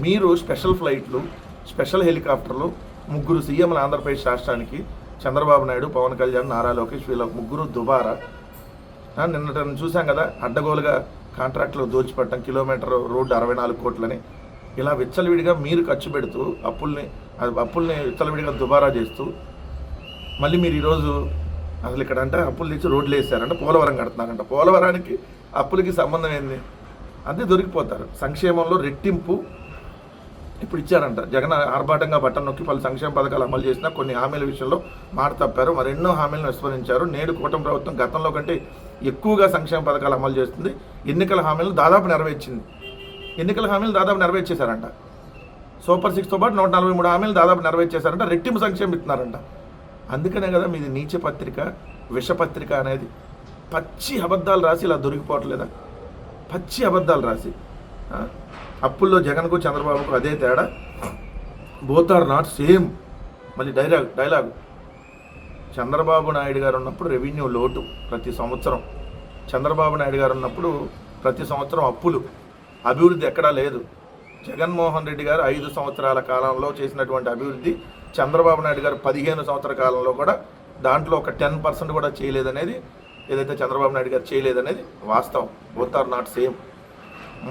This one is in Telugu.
మీరు స్పెషల్ ఫ్లైట్లు, స్పెషల్ హెలికాప్టర్లు, ముగ్గురు సీఎంలు ఆంధ్రప్రదేశ్ రాష్ట్రానికి, చంద్రబాబు నాయుడు, పవన్ కళ్యాణ్, నారా లోకేష్, వీళ్ళ ముగ్గురు దుబారా. నిన్నట చూసాం కదా, అడ్డగోలుగా కాంట్రాక్టులు దోచిపెట్టడం, కిలోమీటర్ రోడ్డు 64 కోట్లని, ఇలా విచ్చలవిడిగా మీరు ఖర్చు పెడుతూ అప్పుల్ని విచ్చలవిడిగా దుబారా చేస్తూ, మళ్ళీ మీరు ఈరోజు అసలు ఇక్కడ అంటే అప్పులు తెచ్చి రోడ్లు వేసారంట, పోలవరం కడుతున్నారంట. పోలవరానికి అప్పులకి సంబంధం ఏంది? అదే దొరికిపోతారు. సంక్షేమంలో రెట్టింపు ఇప్పుడు ఇచ్చారంట. జగన్ ఆర్భాటంగా బట్టన్ నొక్కి పలు సంక్షేమ పథకాలు అమలు చేసినా కొన్ని హామీల విషయంలో మాట తప్పారు, మరెన్నో హామీలను విస్మరించారు. నేడు కూటమి ప్రభుత్వం గతంలో కంటే ఎక్కువగా సంక్షేమ పథకాలు అమలు చేస్తుంది. ఎన్నికల హామీలను దాదాపు నెరవేర్చేశారంట. సూపర్ 6తో పాటు 143 హామీలు దాదాపు నెరవేర్చేశారంట. రెట్టింపు సంక్షేమం ఇస్తున్నారంట. అందుకనే కదా మీది నీచ పత్రిక, విషపత్రిక అనేది. పచ్చి అబద్ధాలు రాసి ఇలా దొరికిపోవట్లేదా? పచ్చి అబద్ధాలు రాసి. అప్పుల్లో జగన్కు చంద్రబాబుకు అదే తేడా, బోత్ ఆర్ నాట్ సేమ్. మళ్ళీ డైలాగు చంద్రబాబు నాయుడు గారు ఉన్నప్పుడు రెవెన్యూ లోటు ప్రతి సంవత్సరం, చంద్రబాబు నాయుడు గారు ఉన్నప్పుడు ప్రతి సంవత్సరం అప్పులు, అభివృద్ధి ఎక్కడా లేదు. జగన్మోహన్ రెడ్డి గారు 5 సంవత్సరాల కాలంలో చేసినటువంటి అభివృద్ధి చంద్రబాబు నాయుడు గారు 15 సంవత్సరాల కాలంలో కూడా దాంట్లో ఒక 10% కూడా చేయలేదనేది, ఏదైతే చంద్రబాబు నాయుడు గారు చేయలేదనేది వాస్తవం. Both are not same.